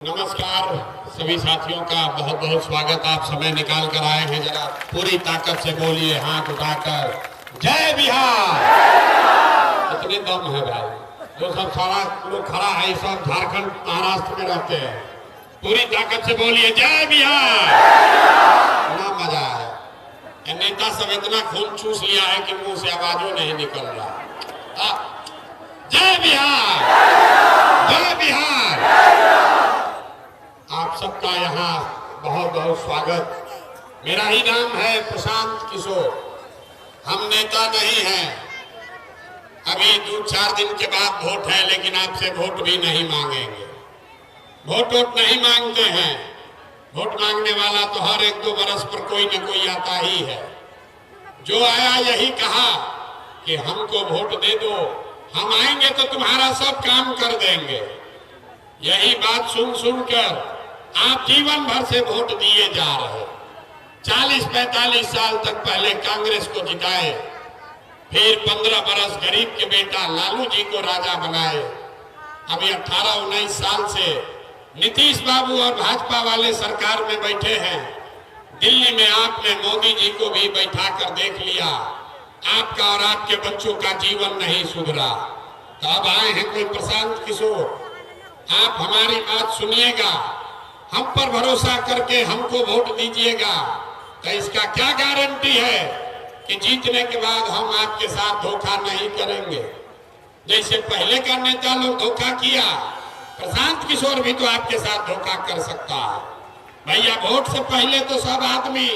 नमस्कार सभी साथियों का बहुत बहुत स्वागत। आप समय निकाल कर आए हैं, जरा पूरी ताकत से बोलिए हाथ उठाकर जय बिहार। इतने दम है भाई, जो सब सारा लोग खड़ा है सब झारखंड महाराष्ट्र में रहते हैं। पूरी ताकत से बोलिए जय बिहार। बड़ा मजा है। ये नेता सब इतना खून चूस लिया है कि मुंह से आवाजों नहीं निकल रहा। जय बिहार, जय बिहार। आप सबका यहाँ बहुत बहुत स्वागत। मेरा ही नाम है प्रशांत किशोर। हम नेता नहीं हैं। अभी 2-4 दिन के बाद वोट है, लेकिन आपसे वोट भी नहीं मांगेंगे। वोट नहीं मांगते हैं। वोट मांगने वाला तो हर 1-2 बरस पर कोई न कोई आता ही है। जो आया यही कहा कि हमको वोट दे दो, हम आएंगे तो तुम्हारा सब काम कर देंगे। यही बात सुन सुनकर आप जीवन भर से वोट दिए जा रहे। 40-45 साल तक पहले कांग्रेस को जिताए, फिर 15 बरस गरीब के बेटा लालू जी को राजा बनाए। अभी 18-19 साल से नीतीश बाबू और भाजपा वाले सरकार में बैठे हैं। दिल्ली में आपने मोदी जी को भी बैठा कर देख लिया। आपका और आपके बच्चों का जीवन नहीं सुधरा। तो अब आए हैं कोई प्रशांत किशोर। आप हमारी बात सुनिएगा, हम पर भरोसा करके हमको वोट दीजिएगा। तो इसका क्या गारंटी है कि जीतने के बाद हम आपके साथ धोखा नहीं करेंगे। जैसे पहले का नेता लोग धोखा किया, प्रशांत किशोर भी तो आपके साथ धोखा कर सकता है। भैया वोट से पहले तो सब आदमी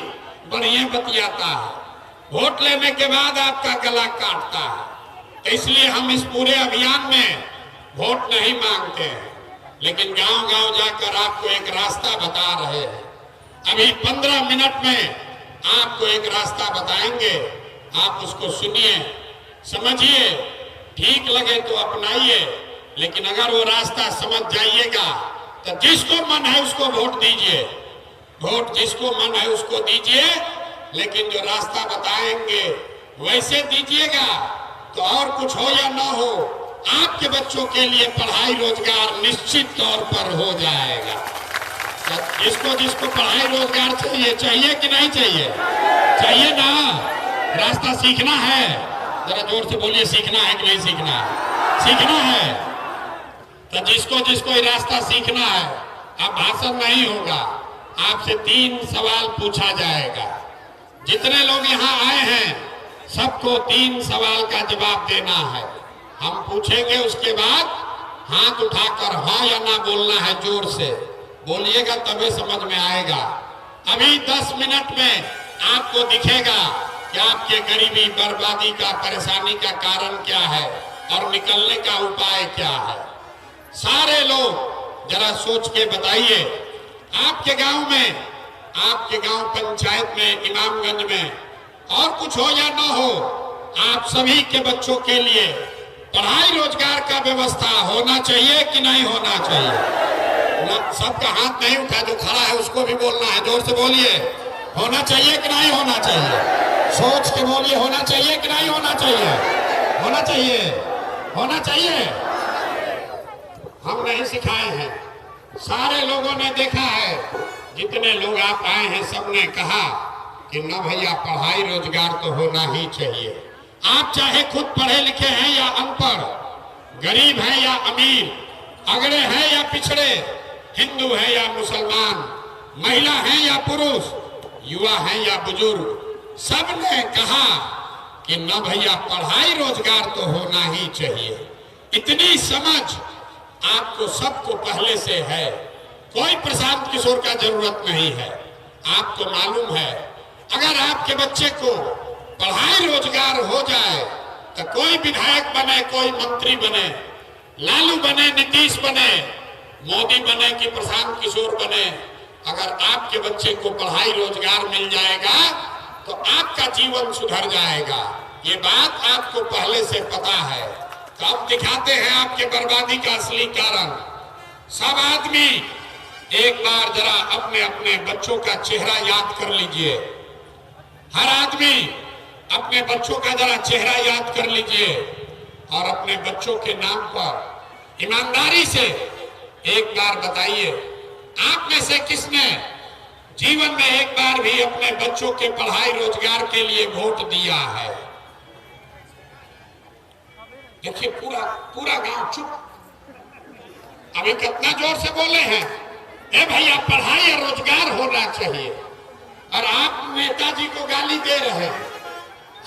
बढ़िया बतियाता है, वोट लेने के बाद आपका गला काटता है। तो इसलिए हम इस पूरे अभियान में वोट नहीं मांगते हैं, लेकिन गांव-गांव जाकर आपको एक रास्ता बता रहे हैं। अभी 15 मिनट में आपको एक रास्ता बताएंगे, आप उसको सुनिए, समझिए, ठीक लगे तो अपनाइए। लेकिन अगर वो रास्ता समझ जाइएगा तो जिसको मन है उसको वोट दीजिए। वोट जिसको मन है उसको दीजिए, लेकिन जो रास्ता बताएंगे वैसे दीजिएगा। तो और कुछ हो या ना हो, आपके बच्चों के लिए पढ़ाई रोजगार निश्चित तौर पर हो जाएगा। जिसको जिसको पढ़ाई रोजगार चाहिए, चाहिए कि नहीं चाहिए? चाहिए ना। रास्ता सीखना है, जरा जोर से बोलिए, सीखना है कि नहीं सीखना है? सीखना है। तो जिसको जिसको ये रास्ता सीखना है, अब भाषण नहीं होगा, आपसे 3 सवाल पूछा जाएगा। जितने लोग यहाँ आए हैं सबको 3 सवाल का जवाब देना है। हम पूछेंगे, उसके बाद हाथ उठाकर हाँ या ना बोलना है। जोर से बोलिएगा तभी समझ में आएगा। अभी 10 मिनट में आपको दिखेगा कि आपके गरीबी, बर्बादी का, परेशानी का कारण क्या है और निकलने का उपाय क्या है। सारे लोग जरा सोच के बताइए, आपके गांव में, आपके गांव पंचायत में, इमामगंज में और कुछ हो या ना हो, आप सभी के बच्चों के लिए पढ़ाई रोजगार का व्यवस्था होना चाहिए कि नहीं होना चाहिए? सबका हाथ नहीं उठा, जो खड़ा है उसको भी बोलना है। जोर से बोलिए, होना चाहिए कि नहीं होना चाहिए? सोच के बोलिए, होना चाहिए कि नहीं होना चाहिए? होना चाहिए, होना चाहिए। हम नहीं सिखाए हैं, सारे लोगों ने देखा है। जितने लोग आप आए हैं सबने कहा कि ना भैया पढ़ाई रोजगार तो होना ही चाहिए। आप चाहे खुद पढ़े लिखे हैं या अनपढ़, गरीब हैं या अमीर, अगड़े हैं या पिछड़े, हिंदू हैं या मुसलमान, महिला हैं या पुरुष, युवा हैं या बुजुर्ग, सबने कहा कि न भैया पढ़ाई रोजगार तो होना ही चाहिए। इतनी समझ आपको सबको पहले से है। कोई प्रशांत किशोर का जरूरत नहीं है। आपको मालूम है, अगर आपके बच्चे को पढ़ाई रोजगार हो जाए तो कोई विधायक बने, कोई मंत्री बने, लालू बने, नीतीश बने, मोदी बने कि प्रशांत किशोर बने, अगर आपके बच्चे को पढ़ाई रोजगार मिल जाएगा तो आपका जीवन सुधर जाएगा। ये बात आपको पहले से पता है। तो अब दिखाते हैं आपके बर्बादी का असली कारण। सब आदमी एक बार जरा अपने अपने बच्चों का चेहरा याद कर लीजिए। हर आदमी अपने बच्चों का जरा चेहरा याद कर लीजिए और अपने बच्चों के नाम पर ईमानदारी से एक बार बताइए आप में से किसने जीवन में एक बार भी अपने बच्चों के पढ़ाई रोजगार के लिए वोट दिया है? देखिए पूरा पूरा गांव चुप। अभी कितना जोर से बोले हैं, ए भैया पढ़ाई और रोजगार होना चाहिए, और आप नेताजी को गाली दे रहे हैं,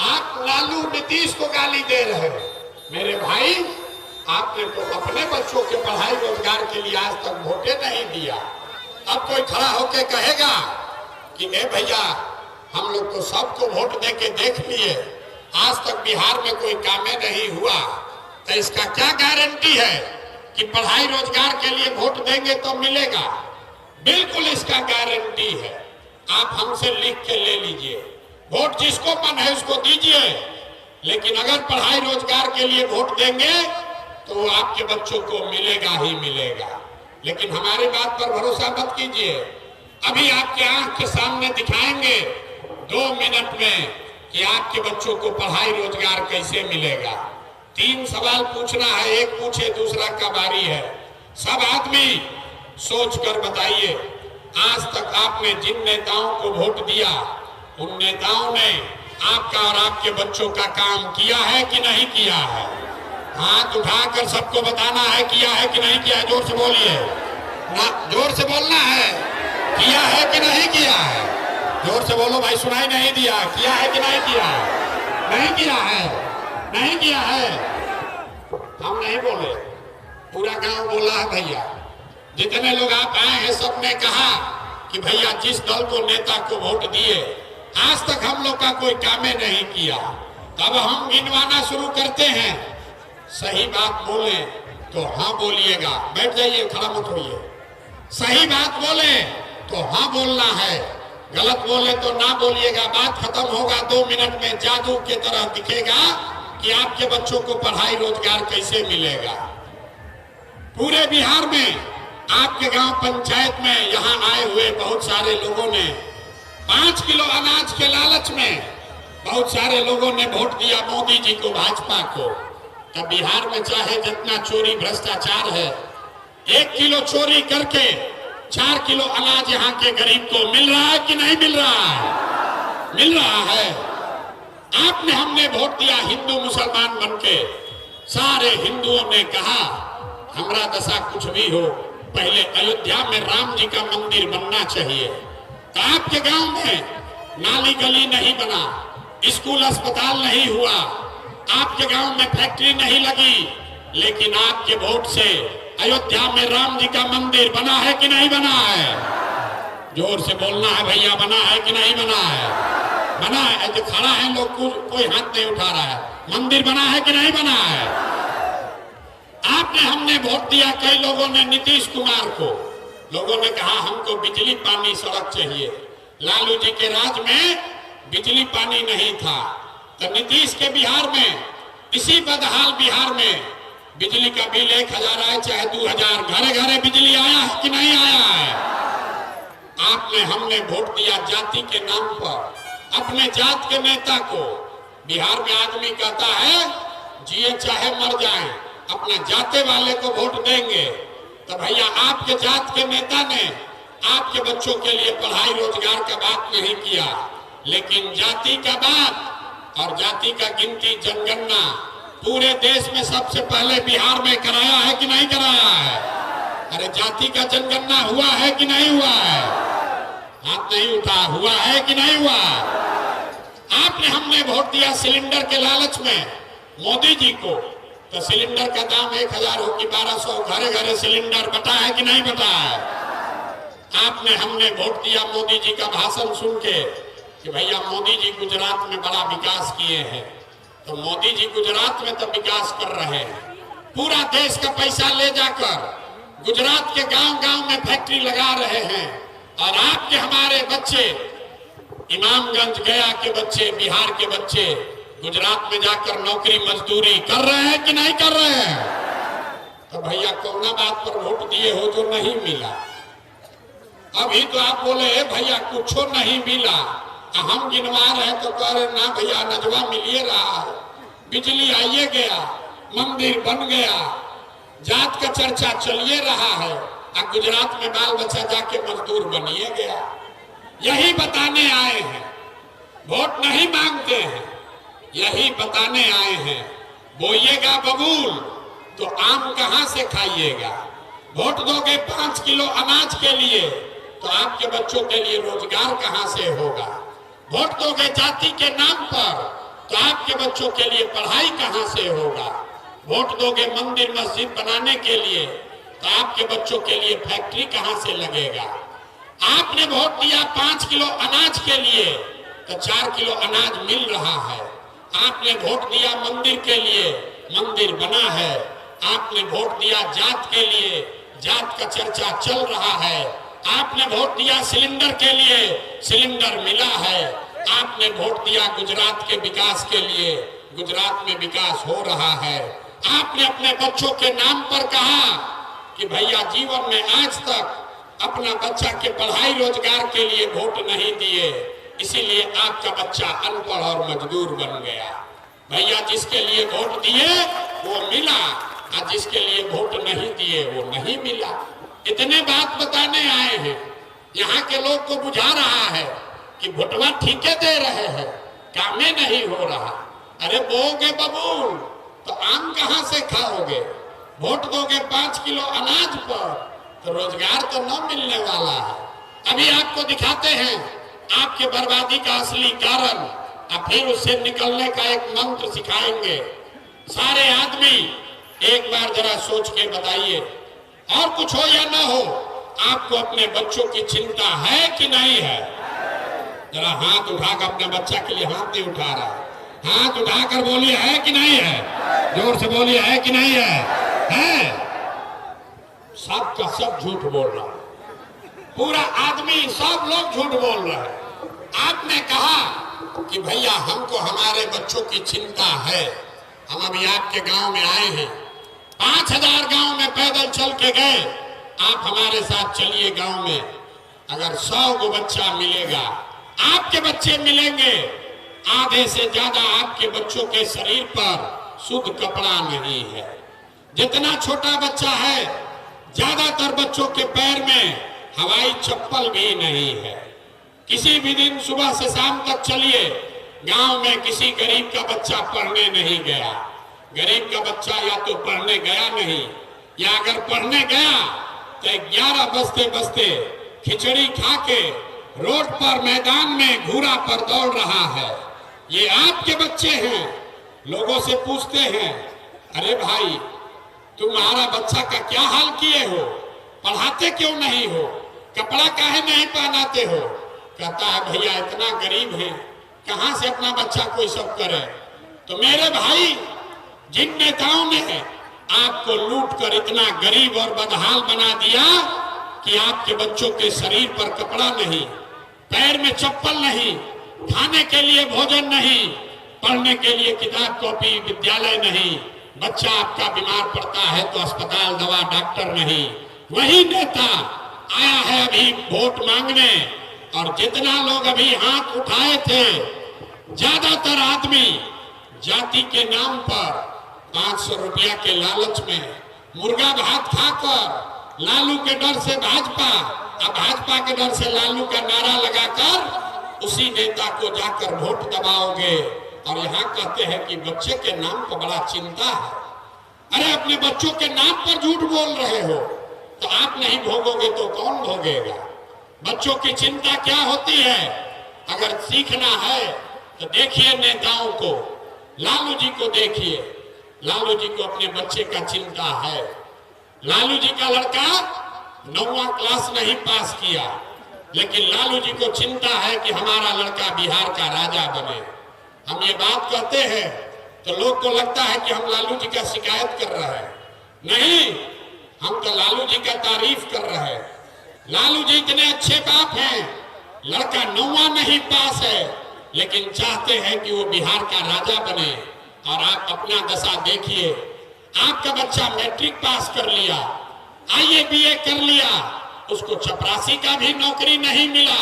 आप लालू नीतीश को गाली दे रहे हैं। मेरे भाई, आपने तो अपने बच्चों के पढ़ाई रोजगार के लिए आज तक वोटे नहीं दिया। अब कोई खड़ा होके कहेगा कि ए भैया हम लोग तो सबको वोट दे के देख लिए, आज तक बिहार में कोई काम नहीं हुआ, तो इसका क्या गारंटी है कि पढ़ाई रोजगार के लिए वोट देंगे तो मिलेगा? बिल्कुल इसका गारंटी है। आप हमसे लिख के ले लीजिए, वोट जिसको मन है उसको दीजिए, लेकिन अगर पढ़ाई रोजगार के लिए वोट देंगे तो आपके बच्चों को मिलेगा ही मिलेगा। लेकिन हमारी बात पर भरोसा मत कीजिए। अभी आपके आंख के सामने दिखाएंगे 2 मिनट में कि आपके बच्चों को पढ़ाई रोजगार कैसे मिलेगा। 3 सवाल पूछना है, एक पूछे दूसरा का बारी है। सब आदमी सोच कर बताइए, आज तक आपने जिन नेताओं को वोट दिया उन नेताओं ने आपका और आपके बच्चों का काम किया है कि नहीं किया है? हाथ उठाकर सबको बताना है, किया है कि नहीं किया है। जोर से बोलिए ना, जोर से बोलना है, किया है कि नहीं किया है। जोर से बोलो भाई, सुनाई नहीं दिया। किया है कि नहीं किया है? नहीं किया है, नहीं किया है। हम नहीं बोले, पूरा गांव बोला है भैया। जितने लोग आप आए हैं सबने कहा कि भैया जिस दल को नेता को वोट दिए आज तक हम लोग का कोई काम नहीं किया। तब हम गिनवाना शुरू करते हैं। सही बात बोले तो हाँ बोलिएगा, बैठ जाइए, खड़ा मत होइए। सही बात बोले तो हाँ बोलना है, गलत बोले तो ना बोलिएगा। बात खत्म होगा, 2 मिनट में जादू की तरह दिखेगा कि आपके बच्चों को पढ़ाई रोजगार कैसे मिलेगा। पूरे बिहार में आपके गांव पंचायत में यहाँ आए हुए बहुत सारे लोगों ने 5 किलो अनाज के लालच में बहुत सारे लोगों ने वोट दिया मोदी जी को, भाजपा को। तब बिहार में चाहे जितना चोरी भ्रष्टाचार है, 1 किलो चोरी करके 4 किलो अनाज यहाँ के गरीब को मिल रहा है कि नहीं मिल रहा है? मिल रहा है। आपने हमने वोट दिया हिंदू मुसलमान बनके। सारे हिंदुओं ने कहा हमारा दशा कुछ भी हो, पहले अयोध्या में राम जी का मंदिर बनना चाहिए। तो आपके गांव में नाली गली नहीं बना, स्कूल अस्पताल नहीं हुआ, आपके गांव में फैक्ट्री नहीं लगी, लेकिन आपके वोट से अयोध्या में राम जी का मंदिर बना है कि नहीं बना है? जोर से बोलना है भैया, बना है कि नहीं बना है? बना है। जो खड़ा है लोग कोई हाथ नहीं उठा रहा है। मंदिर बना है कि नहीं बना है? आपने हमने वोट दिया, कई लोगों ने नीतीश कुमार को। लोगों ने कहा हमको बिजली पानी सड़क चाहिए। लालू जी के राज में बिजली पानी नहीं था, तो नीतीश के बिहार में, इसी बदहाल बिहार में बिजली का बिल 1000 आए चाहे 2000, घरे घरे बिजली आया है कि नहीं आया है? आपने हमने वोट दिया जाति के नाम पर, अपने जात के नेता को। बिहार में आदमी कहता है जिए चाहे मर जाए, अपना जाते वाले को वोट देंगे। तो भैया आपके जात के नेता ने आपके बच्चों के लिए पढ़ाई रोजगार का बात नहीं किया, लेकिन जाति का बात और जाति का गिनती जनगणना पूरे देश में सबसे पहले बिहार में कराया है कि नहीं कराया है? अरे जाति का जनगणना हुआ है कि नहीं हुआ है? हाथ नहीं उठा, हुआ है कि नहीं हुआ? आपने हमने वोट दिया सिलेंडर के लालच में मोदी जी को। तो सिलेंडर का दाम 1000 हो कि 1200, घरे घरे सिलेंडर बटा है कि नहीं बटा है? आपने हमने वोट दिया मोदी जी का भाषण सुन के कि भैया मोदी जी गुजरात में बड़ा विकास किए हैं। तो मोदी जी गुजरात में तो विकास कर रहे हैं, पूरा देश का पैसा ले जाकर गुजरात के गांव-गांव में फैक्ट्री लगा रहे हैं। और आपके हमारे बच्चे, इमामगंज गया के बच्चे, बिहार के बच्चे गुजरात में जाकर नौकरी मजदूरी कर रहे हैं कि नहीं कर रहे हैं? तो भैया कौना बात पर वोट दिए हो जो नहीं मिला? अभी तो आप बोले भैया कुछ नहीं मिला, हम गिनवा रहे तो कह रहे ना भैया नजवा मिलिए रहा है, बिजली आइए गया, मंदिर बन गया, जात का चर्चा चलिए रहा है। अब गुजरात में बाल बच्चा जाके मजदूर बनिए गया। यही बताने आए हैं, वोट नहीं मांगते हैं, यही बताने आए हैं। बोइएगा बबूल तो आम कहां से खाइएगा। वोट दोगे 5 किलो अनाज के लिए तो आपके बच्चों के लिए रोजगार कहां से होगा। वोट दोगे जाति के नाम पर तो आपके बच्चों के लिए पढ़ाई कहां से होगा। वोट दोगे मंदिर मस्जिद बनाने के लिए तो आपके बच्चों के लिए फैक्ट्री कहां से लगेगा। आपने वोट दिया 5 किलो अनाज के लिए तो 4 किलो अनाज मिल रहा है। आपने वोट दिया मंदिर के लिए, मंदिर बना है। आपने वोट दिया जात के लिए, जात का चर्चा चल रहा है। आपने वोट दिया सिलेंडर के लिए, सिलेंडर मिला है। आपने वोट दिया गुजरात के विकास के लिए, गुजरात में विकास हो रहा है। आपने अपने बच्चों के नाम पर कहा कि भैया जीवन में आज तक अपना बच्चा के पढ़ाई रोजगार के लिए वोट नहीं दिए, इसीलिए आपका बच्चा अनपढ़ और मजदूर बन गया। भैया जिसके लिए वोट दिए वो मिला और जिसके लिए वोट नहीं दिए वो नहीं मिला। इतने बात बताने आए हैं। यहाँ के लोग को बुझा रहा है कि वोटवा ठीके दे रहे हैं, कामे नहीं हो रहा। अरे बोगे बबूल तो आम कहां से खाओगे। वोट दोगे 5 किलो अनाज पर तो रोजगार तो न मिलने वाला है। अभी आपको दिखाते हैं आपके बर्बादी का असली कारण और फिर उससे निकलने का एक मंत्र सिखाएंगे। सारे आदमी एक बार जरा सोच के बताइए, और कुछ हो या ना हो, आपको अपने बच्चों की चिंता है कि नहीं है। जरा हाथ उठाकर, अपने बच्चा के लिए हाथ नहीं उठा रहा, हाथ उठाकर बोलिए है कि नहीं है। जोर से बोलिए है कि नहीं है। सब का सब झूठ बोल रहा है, पूरा आदमी सब लोग झूठ बोल रहे हैं। आपने कहा कि भैया हमको हमारे बच्चों की चिंता है। हम अभी आपके गांव में आए हैं, 5000 गांव में पैदल चल के गए। आप हमारे साथ चलिए गांव में, अगर 100 को बच्चा मिलेगा, आपके बच्चे मिलेंगे, आधे से ज्यादा आपके बच्चों के शरीर पर शुद्ध कपड़ा नहीं है। जितना छोटा बच्चा है, ज्यादातर बच्चों के पैर में हवाई चप्पल भी नहीं है। किसी भी दिन सुबह से शाम तक चलिए, गांव में किसी गरीब का बच्चा पढ़ने नहीं गया। गरीब का बच्चा या तो पढ़ने गया नहीं, या अगर पढ़ने गया तो 11 बजते बजते खिचड़ी खा के रोड पर मैदान में घूरा पर दौड़ रहा है। ये आपके बच्चे हैं। लोगों से पूछते हैं, अरे भाई तुम्हारा बच्चा का क्या हाल किए हो, पढ़ाते क्यों नहीं हो, कपड़ा काहे नहीं पहनाते हो। कहता है भैया इतना गरीब है, कहां से अपना बच्चा कोई सब करे। तो मेरे भाई, जिन नेताओं ने आपको लूट कर इतना गरीब और बदहाल बना दिया कि आपके बच्चों के शरीर पर कपड़ा नहीं, पैर में चप्पल नहीं, खाने के लिए भोजन नहीं, पढ़ने के लिए किताब कॉपी विद्यालय नहीं, बच्चा आपका बीमार पड़ता है तो अस्पताल दवा डॉक्टर नहीं, वही नेता आया है अभी वोट मांगने। और जितना लोग अभी हाथ उठाए थे, ज्यादातर आदमी जाति के नाम पर 500 रुपया के लालच में मुर्गा भात खाकर लालू के डर से भाजपा, अब भाजपा के डर से लालू का नारा लगाकर उसी नेता को जाकर वोट दबाओगे। और यहाँ कहते हैं कि बच्चे के नाम पर बड़ा चिंता है। अरे अपने बच्चों के नाम पर झूठ बोल रहे हो तो आप नहीं भोगोगे तो कौन भोगेगा। बच्चों की चिंता क्या होती है, अगर सीखना है तो देखिए नेताओं को, लालू जी को देखिए। लालू जी को अपने बच्चे का चिंता है। लालू जी का लड़का 9वां क्लास नहीं पास किया, लेकिन लालू जी को चिंता है कि हमारा लड़का बिहार का राजा बने। हम ये बात कहते हैं तो लोग को लगता है कि हम लालू जी का शिकायत कर रहे हैं। नहीं, हम तो लालू जी का तारीफ कर रहे हैं। लालू जी इतने अच्छे बाप हैं, लड़का 9वां नहीं पास है, लेकिन चाहते हैं कि वो बिहार का राजा बने। और आप अपना दशा देखिए, आपका बच्चा मैट्रिक पास कर लिया, आईए बीए कर लिया, उसको चपरासी का भी नौकरी नहीं मिला,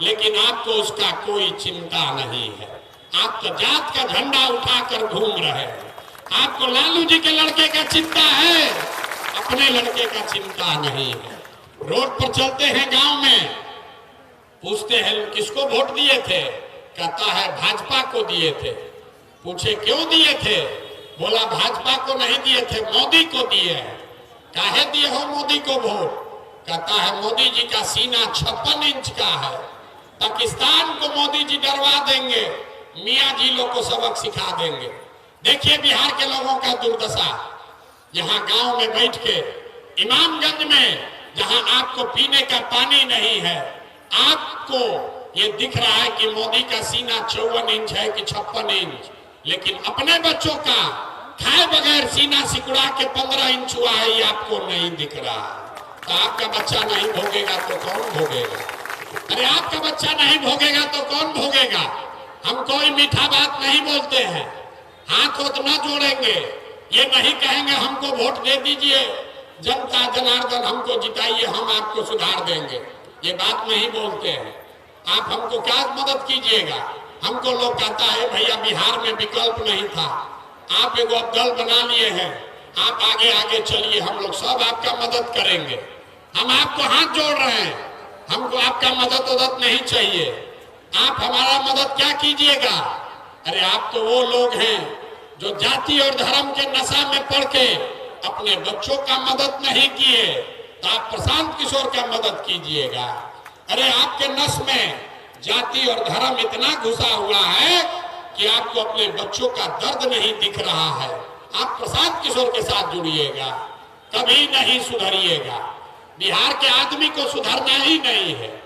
लेकिन आपको उसका कोई चिंता नहीं है। आप तो जात का झंडा उठाकर घूम रहे हैं। आपको लालू जी के लड़के का चिंता है, अपने लड़के का चिंता नहीं है। रोड पर चलते हैं गांव में, पूछते हैं किसको वोट दिए थे, कहता है भाजपा को दिए थे। पूछे क्यों दिए थे, बोला भाजपा को नहीं दिए थे, मोदी को दिए हैं। काहे दिए हो मोदी को वोट, कहता है मोदी जी का सीना 56 इंच का है, पाकिस्तान को मोदी जी डरवा देंगे, मियाँ जी लोग को सबक सिखा देंगे। देखिए बिहार के लोगों का दुर्दशा, यहाँ गांव में बैठ के इमामगंज में जहां आपको पीने का पानी नहीं है, आपको ये दिख रहा है कि मोदी का सीना 54 इंच है कि 56 इंच, लेकिन अपने बच्चों का खाए बगैर सीना सिकुड़ा के 15 इंच हुआ है, ये आपको नहीं दिख रहा। तो आपका बच्चा नहीं भोगेगा तो कौन भोगेगा? अरे आपका बच्चा नहीं भोगेगा तो कौन भोगेगा? हम कोई मीठा बात नहीं बोलते हैं, हाथ वोट न जोड़ेंगे, ये नहीं कहेंगे हमको वोट दे दीजिए, जनता जनार्दन हमको जिताइए, हम आपको सुधार देंगे, ये बात नहीं बोलते हैं। आप हमको क्या मदद कीजिएगा? हमको लोग कहता है भैया बिहार में विकल्प नहीं था, आप एगो अब दल बना लिए हैं, आप आगे आगे चलिए, हम लोग सब आपका मदद करेंगे। हम आपको हाथ जोड़ रहे हैं, हमको आपका मदद नहीं चाहिए, आप हमारा मदद क्या कीजिएगा? अरे आप तो वो लोग हैं जो जाति और धर्म के नशा में पड़ के अपने बच्चों का मदद नहीं किए, तो आप प्रशांत किशोर का मदद कीजिएगा। अरे आपके नस में जाति और धर्म इतना घुसा हुआ है कि आपको अपने बच्चों का दर्द नहीं दिख रहा है। आप प्रशांत किशोर के साथ जुड़िएगा, कभी नहीं सुधरिएगा। बिहार के आदमी को सुधरना ही नहीं है।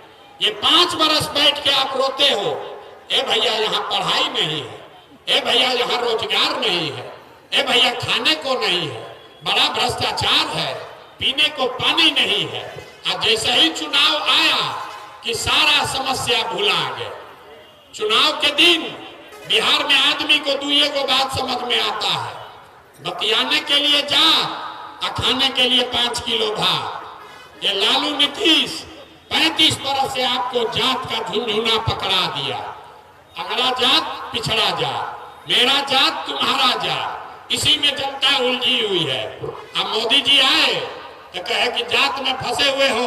ये 5 बरस बैठ के आप रोते हो, ए भैया यहाँ पढ़ाई नहीं है, ए भैया यहाँ रोजगार नहीं है, ए भैया खाने को नहीं है, बड़ा भ्रष्टाचार है, पीने को पानी नहीं है। आज जैसे ही चुनाव आया कि सारा समस्या भुला गए। चुनाव के दिन बिहार में आदमी को दुए को बात समझ में आता है, बतियाने के लिए जा और खाने के लिए 5 किलो भात। ये लालू नीतीश 35 बरस से आपको जात का झुंझुना पकड़ा दिया, अगला जात पिछड़ा जात, मेरा जात तुम्हारा जात, इसी में जनता उलझी हुई है। अब मोदी जी आए तो कहे कि जात में फंसे हुए हो,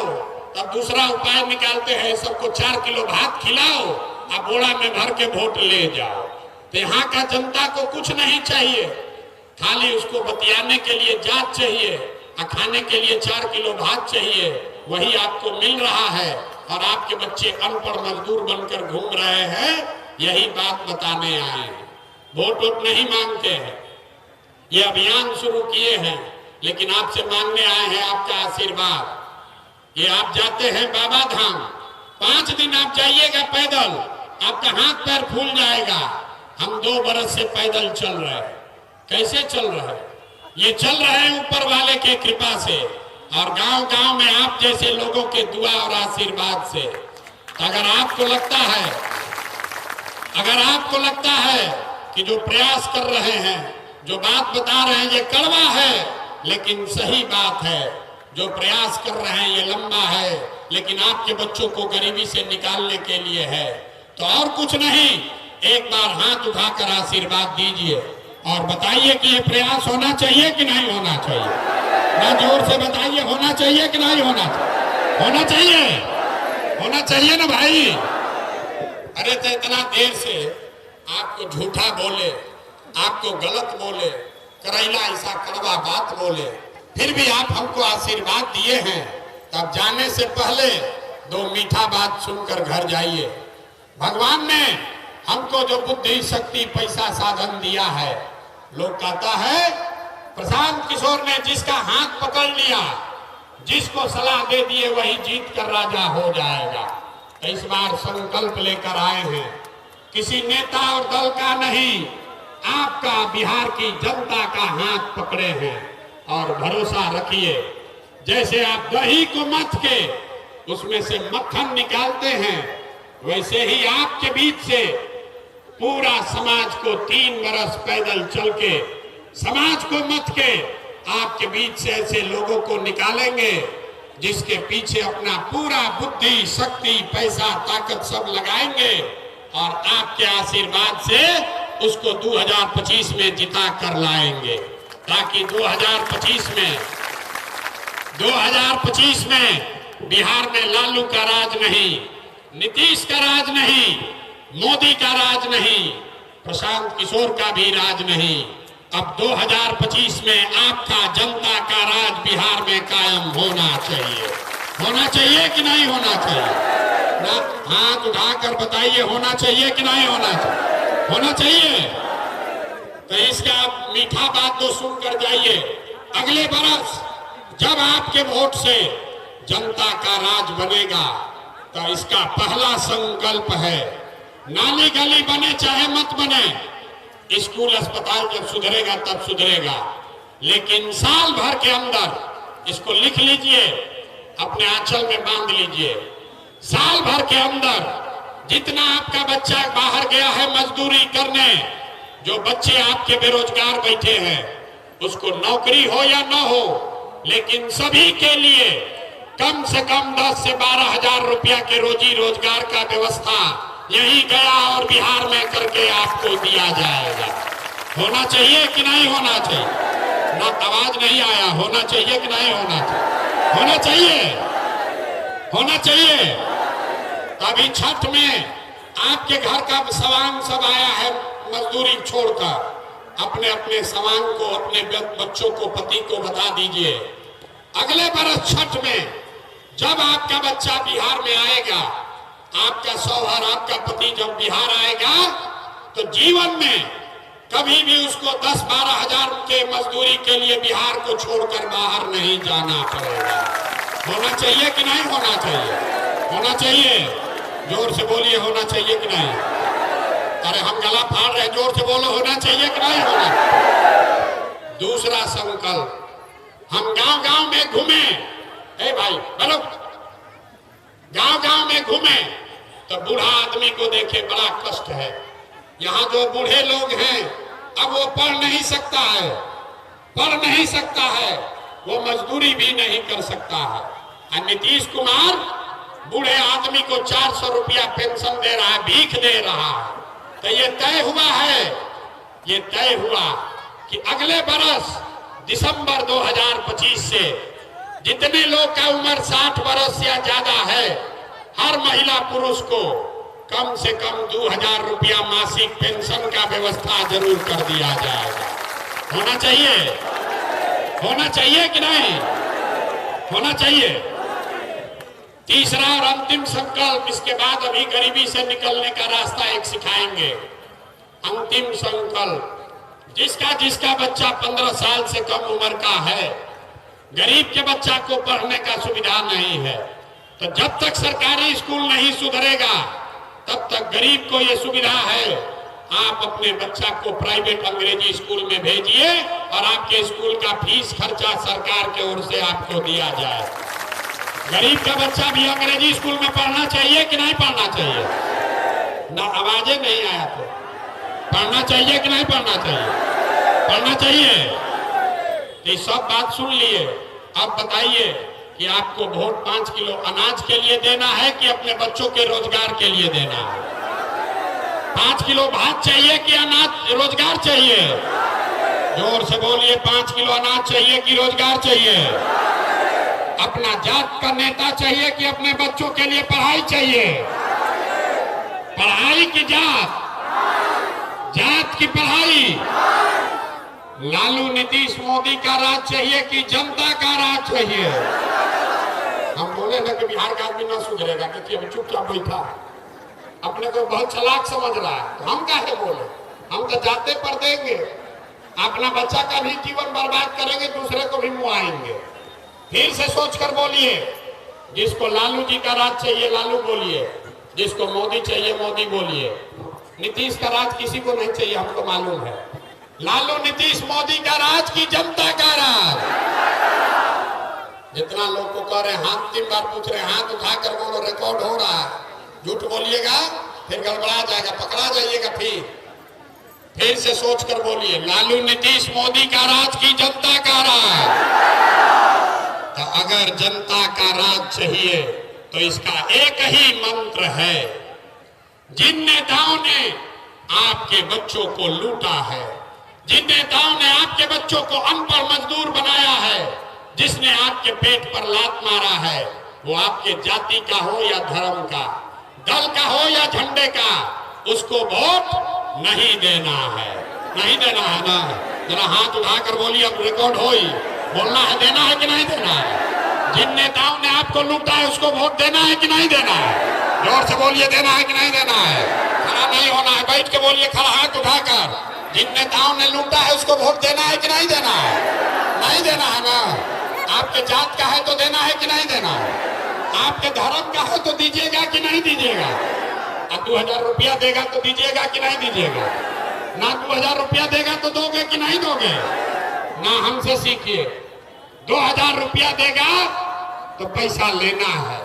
तब दूसरा उपाय निकालते हैं, सबको 4 किलो भात खिलाओ और बोरा में भर के वोट ले जाओ। तो यहाँ का जनता को कुछ नहीं चाहिए, खाली उसको बतियाने के लिए जात चाहिए और खाने के लिए 4 किलो भात चाहिए, वही आपको मिल रहा है। और आपके बच्चे अनपढ़ मजदूर बनकर घूम रहे हैं, यही बात बताने आए हैं। वोट वोट नहीं मांगते हैं, ये अभियान शुरू किए हैं, लेकिन आपसे मांगने आए हैं आपका आशीर्वाद। ये आप जाते हैं बाबा धाम, 5 दिन आप जाइएगा पैदल, आपका हाथ पैर फूल जाएगा। हम 2 बरस से पैदल चल रहे हैं। कैसे चल रहे हैं? ये चल रहे हैं ऊपर वाले के कृपा से और गांव-गांव में आप जैसे लोगों के दुआ और आशीर्वाद से। तो अगर आपको लगता है कि जो प्रयास कर रहे हैं, जो बात बता रहे हैं ये कड़वा है, लेकिन सही बात है, जो प्रयास कर रहे हैं ये लंबा है, लेकिन आपके बच्चों को गरीबी से निकालने के लिए है। तो और कुछ नहीं, एक बार हाथ उठाकर आशीर्वाद दीजिए और बताइए कि ये प्रयास होना चाहिए कि नहीं होना चाहिए। ना जोर से बताइए, होना चाहिए कि नहीं होना चाहिए? होना चाहिए, होना चाहिए ना भाई। अरे तो इतना देर से आपको झूठा बोले, आपको गलत बोले, करैला ऐसा कड़वा बात बोले, फिर भी आप हमको आशीर्वाद दिए हैं, तब जाने से पहले 2 मीठा बात सुनकर घर जाइए। भगवान ने हमको जो बुद्धि शक्ति पैसा साधन दिया है, लोग कहता है प्रशांत किशोर ने जिसका हाथ पकड़ लिया, जिसको सलाह दे दिए वही जीत कर राजा हो जाएगा। इस बार संकल्प लेकर आए हैं, किसी नेता और दल का नहीं, आपका बिहार की जनता का हाथ पकड़े हैं और भरोसा रखिए। जैसे आप दही को मथ के उसमें से मक्खन निकालते हैं, वैसे ही आपके बीच से पूरा समाज को 3 बरस पैदल चल के, समाज को मथ के आपके बीच से ऐसे लोगों को निकालेंगे जिसके पीछे अपना पूरा बुद्धि शक्ति पैसा ताकत सब लगाएंगे और आपके आशीर्वाद से उसको 2025 में जिता कर लाएंगे, ताकि 2025 में बिहार में लालू का राज नहीं, नीतीश का राज नहीं, मोदी का राज नहीं, प्रशांत किशोर का भी राज नहीं। अब 2025 में आपका जनता का राज बिहार में कायम होना चाहिए। होना चाहिए कि नहीं होना चाहिए? ना हाथ उठाकर बताइए, होना चाहिए कि नहीं होना चाहिए? होना चाहिए। तो इसका मीठा बात तो सुनकर जाइए। अगले बरस जब आपके वोट से जनता का राज बनेगा तो इसका पहला संकल्प है, नाली गली बने चाहे मत बने, स्कूल अस्पताल जब सुधरेगा तब सुधरेगा, लेकिन साल भर के अंदर इसको लिख लीजिए, अपने आंचल में बांध लीजिए। साल भर के अंदर जितना आपका बच्चा बाहर गया है मजदूरी करने, जो बच्चे आपके बेरोजगार बैठे हैं, उसको नौकरी हो या न हो, लेकिन सभी के लिए कम से कम 10 से 12 हजार रुपया के रोजी रोजगार का व्यवस्था यही गया और बिहार में करके आपको दिया जाएगा। होना चाहिए कि नहीं होना चाहिए? ना आवाज नहीं आया। होना चाहिए कि नहीं होना चाहिए? होना चाहिए, होना चाहिए। अभी छठ में आपके घर का सवांग सब आया है, मजदूरी छोड़कर अपने अपने सवांग को, अपने बच्चों को, पति को बता दीजिए। अगले बरस छठ में जब आपका बच्चा बिहार में आएगा, आपका शौहर, आपका पति जब बिहार आएगा, तो जीवन में कभी भी उसको 10-12 हजार के मजदूरी के लिए बिहार को छोड़कर बाहर नहीं जाना पड़ेगा। होना चाहिए कि नहीं होना चाहिए? होना चाहिए। जोर से बोलिए, होना चाहिए कि नहीं? अरे हम गला फाड़ रहे, जोर से बोलो, होना चाहिए कि नहीं होना? दूसरा संकल्प, हम गांव गांव में घूमे। ए भाई बोलो, गांव गांव में घूमे तो बूढ़ा आदमी को देखे, बड़ा कष्ट है। यहाँ जो बूढ़े लोग हैं, अब वो पढ़ नहीं सकता है, पढ़ नहीं सकता है, वो मजदूरी भी नहीं कर सकता है। और नीतीश कुमार बूढ़े आदमी को 400 रुपया पेंशन दे रहा है, भीख दे रहा है। तो ये तय हुआ है, ये तय हुआ कि अगले बरस दिसंबर 2025 से जितने लोग का उम्र 60 वर्ष या ज्यादा है, हर महिला पुरुष को कम से कम 2000 रुपया मासिक पेंशन का व्यवस्था जरूर कर दिया जाएगा। होना चाहिए, होना चाहिए कि नहीं? होना चाहिए। तीसरा और अंतिम संकल्प, इसके बाद अभी गरीबी से निकलने का रास्ता एक सिखाएंगे। अंतिम संकल्प, जिसका जिसका बच्चा 15 साल से कम उम्र का है, गरीब के बच्चा को पढ़ने का सुविधा नहीं है, तो जब तक सरकारी स्कूल नहीं सुधरेगा तब तक गरीब को ये सुविधा है, आप अपने बच्चा को प्राइवेट अंग्रेजी स्कूल में भेजिए और आपके स्कूल का फीस खर्चा सरकार की ओर से आपको दिया जाए। गरीब का बच्चा भी अंग्रेजी स्कूल में पढ़ना चाहिए कि नहीं पढ़ना चाहिए? ना आवाजें नहीं आया तो पढ़ना चाहिए कि नहीं पढ़ना चाहिए? पढ़ना चाहिए। ये सब बात सुन लिए। अब बताइए कि आपको वोट 5 किलो अनाज के लिए देना है कि अपने बच्चों के रोजगार के लिए देना है? 5 किलो भात चाहिए कि अनाज रोजगार चाहिए? जोर से बोलिए, 5 किलो अनाज चाहिए कि रोजगार चाहिए? अपना जात का नेता चाहिए कि अपने बच्चों के लिए पढ़ाई चाहिए? पढ़ाई की जात, जात की पढ़ाई। लालू नीतीश मोदी का राज चाहिए कि जनता का राज चाहिए? हम बोले ना कि बिहार का आदमी ना सुधरेगा, देखिए अभी चुपचाप बैठा, अपने को बहुत चालाक समझ रहा है। तो हम काहे बोले? हम तो जाते पर देंगे, अपना बच्चा का भी जीवन बर्बाद करेंगे, दूसरे को भी मुआएंगे। फिर से सोचकर बोलिए, जिसको लालू जी का राज चाहिए लालू बोलिए, जिसको मोदी चाहिए मोदी बोलिए। नीतीश का राज किसी को नहीं चाहिए, हमको मालूम है। लालू नीतीश मोदी का राज की जनता का राज। जितना लोग को कह रहे, हाथ 3 बार पूछ रहे, हाथ उठाकर बोलो, रिकॉर्ड हो रहा है। झूठ बोलिएगा फिर गड़बड़ा जाएगा, पकड़ा जाइएगा। फिर से सोचकर बोलिए, लालू नीतीश मोदी का राज की जनता का राज। तो अगर जनता का राज चाहिए तो इसका एक ही मंत्र है। जिन नेताओं ने आपके बच्चों को लूटा है, जिन नेताओं ने आपके बच्चों को अनपढ़ मजदूर बनाया है, जिसने आपके पेट पर लात मारा है, वो आपके जाति का हो या धर्म का, दल का हो या झंडे का, उसको वोट नहीं देना है, नहीं देना है ना। जरा हाथ उठाकर बोलिए, अब रिकॉर्ड हो ही बोलना है, देना है कि नहीं देना है। जिन नेताओं ने आपको लूटा है उसको वोट देना है कि नहीं देना है। जोर से बोलिए, देना है कि नहीं देना है। खड़ा नहीं होना है, बैठ के बोलिए, खड़ा हाथ उठाकर। जिन नेताओं ने लूटा है उसको वोट देना है कि नहीं देना है। नहीं देना है ना। आपके जात का है तो देना है कि नहीं देना है। आपके धर्म का है तो दीजिएगा कि नहीं दीजिएगा। अब 2000 रुपया देगा तो दीजिएगा कि नहीं दीजिएगा। ना 2000 रुपया देगा तो दोगे कि नहीं दोगे। ना हमसे सीखिए, 2000 रुपया देगा तो पैसा लेना है,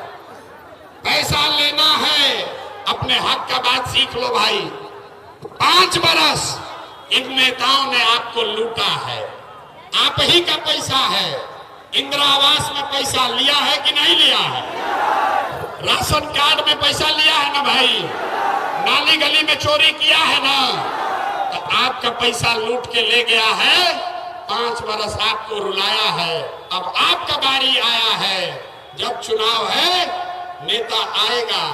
पैसा लेना है। अपने हक का बात सीख लो भाई। 5 बरस इन नेताओं ने आपको लूटा है, आप ही का पैसा है। इंदिरा आवास में पैसा लिया है कि नहीं लिया है। राशन कार्ड में पैसा लिया है ना भाई। नाली गली में चोरी किया है ना। तो आपका पैसा लूट के ले गया है। 5 बरस आपको रुलाया है। अब आपका बारी आया है। जब चुनाव है, नेता आएगा,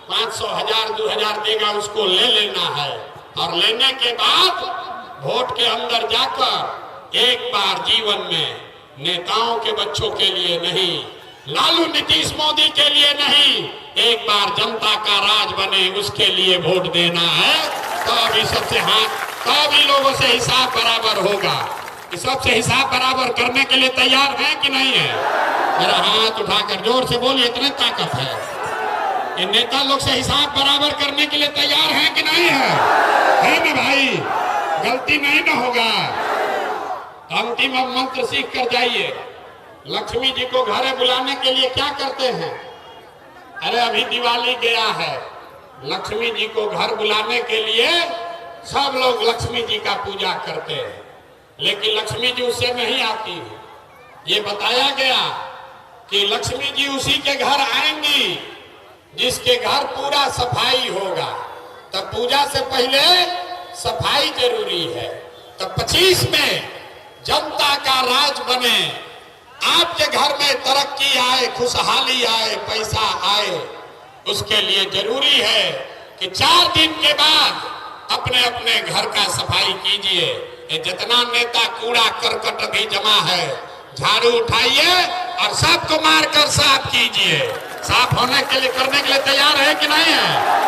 500, 1000, 2000 देगा, उसको ले लेना है। और लेने के बाद वोट के अंदर जाकर एक बार जीवन में नेताओं के बच्चों के लिए नहीं, लालू नीतीश मोदी के लिए नहीं, एक बार जनता का राज बने उसके लिए वोट देना है। तो अभी सबसे हाथ, तो अभी लोगों से हिसाब बराबर होगा। सबसे हिसाब बराबर करने के लिए तैयार है कि नहीं है। मेरा हाथ उठाकर जोर से बोलिए, इतनी ताकत है। इन नेता लोग से हिसाब बराबर करने के लिए तैयार है कि नहीं है ना भाई। गलती नहीं ना होगा। अंतिम मंत्र सीख कर जाइए। लक्ष्मी जी को घरे बुलाने के लिए क्या करते हैं। अरे अभी दिवाली गया है, लक्ष्मी जी को घर बुलाने के लिए सब लोग लक्ष्मी जी का पूजा करते हैं, लेकिन लक्ष्मी जी उससे नहीं आती है। ये बताया गया कि लक्ष्मी जी उसी के घर आएंगी जिसके घर पूरा सफाई होगा। तब पूजा से पहले सफाई जरूरी है। तब 25 में जनता का राज बने, आपके घर में तरक्की आए, खुशहाली आए, पैसा आए, उसके लिए जरूरी है कि 4 दिन के बाद अपने अपने घर का सफाई कीजिए। जितना नेता कूड़ा करकट अभी जमा है, झाड़ू उठाइए और सबको मारकर साफ कीजिए। साफ होने के लिए, करने के लिए तैयार है कि नहीं है।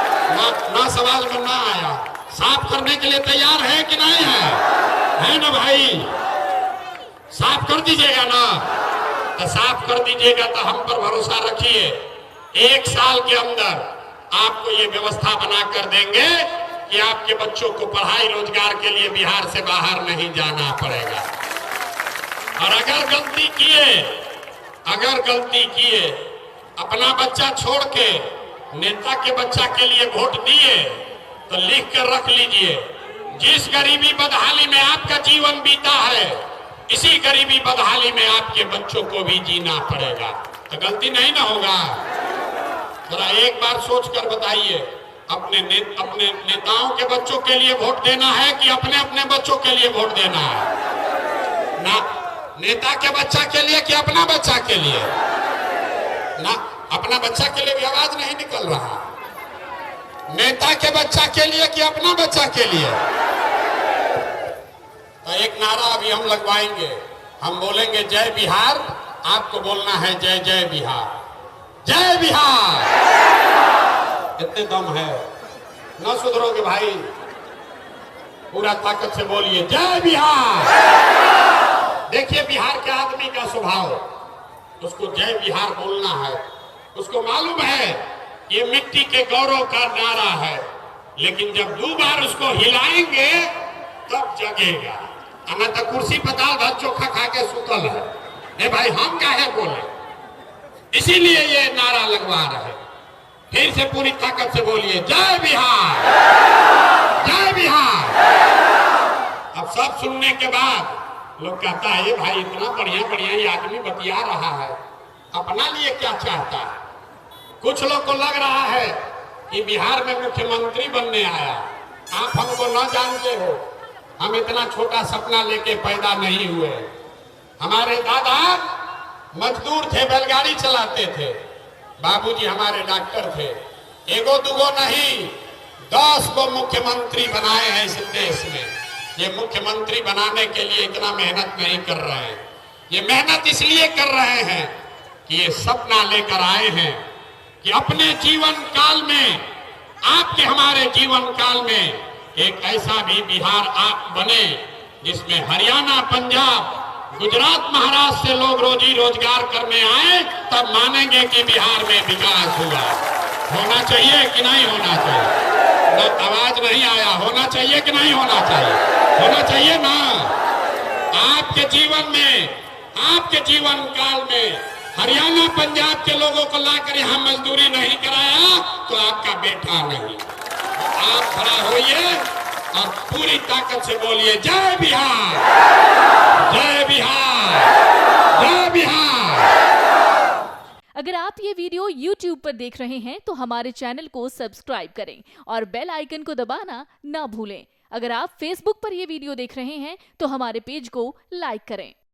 ना सवाल में ना आया। साफ करने के लिए तैयार है कि नहीं है ना भाई। साफ कर दीजिएगा ना। तो साफ कर दीजिएगा तो हम पर भरोसा रखिए, 1 साल के अंदर आपको ये व्यवस्था बना कर देंगे कि आपके बच्चों को पढ़ाई रोजगार के लिए बिहार से बाहर नहीं जाना पड़ेगा। और अगर गलती किए अपना बच्चा छोड़ के नेता के बच्चा के लिए वोट दिए तो लिख कर रख लीजिए, जिस गरीबी बदहाली में आपका जीवन बीता है, इसी गरीबी बदहाली में आपके बच्चों को भी जीना पड़ेगा। तो गलती नहीं ना होगा। जरा एक बार सोच कर बताइए, अपने नेताओं के बच्चों के लिए वोट देना है कि अपने अपने बच्चों के लिए वोट देना है। ना नेता के बच्चा के लिए कि अपना बच्चा के लिए। ना अपना बच्चा के लिए भी आवाज नहीं निकल रहा। नेता के बच्चा के लिए कि अपना बच्चा के लिए। तो एक नारा अभी हम लगवाएंगे, हम बोलेंगे जय बिहार, आपको बोलना है जय जय बिहार, जय बिहार। इतने दम है, ना सुधरोगे भाई। पूरा ताकत से बोलिए जय बिहार। देखिए बिहार के आदमी का स्वभाव, उसको जय बिहार बोलना है। उसको मालूम है ये मिट्टी के गौरव का नारा है, लेकिन जब 2 बार उसको हिलाएंगे तब जगेगा। न तो कुर्सी पर दाल भात चोखा खा के सुतल है। ए भाई हम काहे बोले, इसीलिए ये नारा लगवा रहे। फिर से पूरी ताकत से बोलिए जय बिहार, जय बिहार। अब सब सुनने के बाद लोग कहता है ये भाई इतना बढ़िया बढ़िया ये आदमी बतिया रहा है, अपना लिए क्या चाहता है। कुछ लोग को लग रहा है कि बिहार में मुख्यमंत्री बनने आया। आप हमको न जानते हो, हम इतना छोटा सपना लेके पैदा नहीं हुए। हमारे दादा मजदूर थे, बैलगाड़ी चलाते थे, बाबूजी हमारे डॉक्टर थे। एगो दुगो नहीं, 10 को मुख्यमंत्री बनाए हैं इस देश में। ये मुख्यमंत्री बनाने के लिए इतना मेहनत नहीं कर रहे हैं। ये मेहनत इसलिए कर रहे हैं कि ये सपना लेकर आए हैं कि अपने जीवन काल में, आपके हमारे जीवन काल में एक ऐसा भी बिहार बने जिसमें हरियाणा, पंजाब, गुजरात, महाराष्ट्र से लोग रोजी रोजगार करने आए, तब मानेंगे कि बिहार में विकास हुआ। होना चाहिए कि नहीं होना चाहिए? ना आवाज नहीं आया। होना चाहिए कि नहीं होना चाहिए? होना चाहिए ना। आपके जीवन में, आपके जीवन काल में हरियाणा, पंजाब के लोगों को लाकर यहाँ मजदूरी नहीं कराया तो आपका बेटा नहीं। आप खड़ा होइए और पूरी ताकत से बोलिए, जय बिहार, जय बिहार, जय बिहार। अगर आप ये वीडियो YouTube पर देख रहे हैं तो हमारे चैनल को सब्सक्राइब करें और बेल आइकन को दबाना ना भूलें। अगर आप Facebook पर ये वीडियो देख रहे हैं तो हमारे पेज को लाइक करें।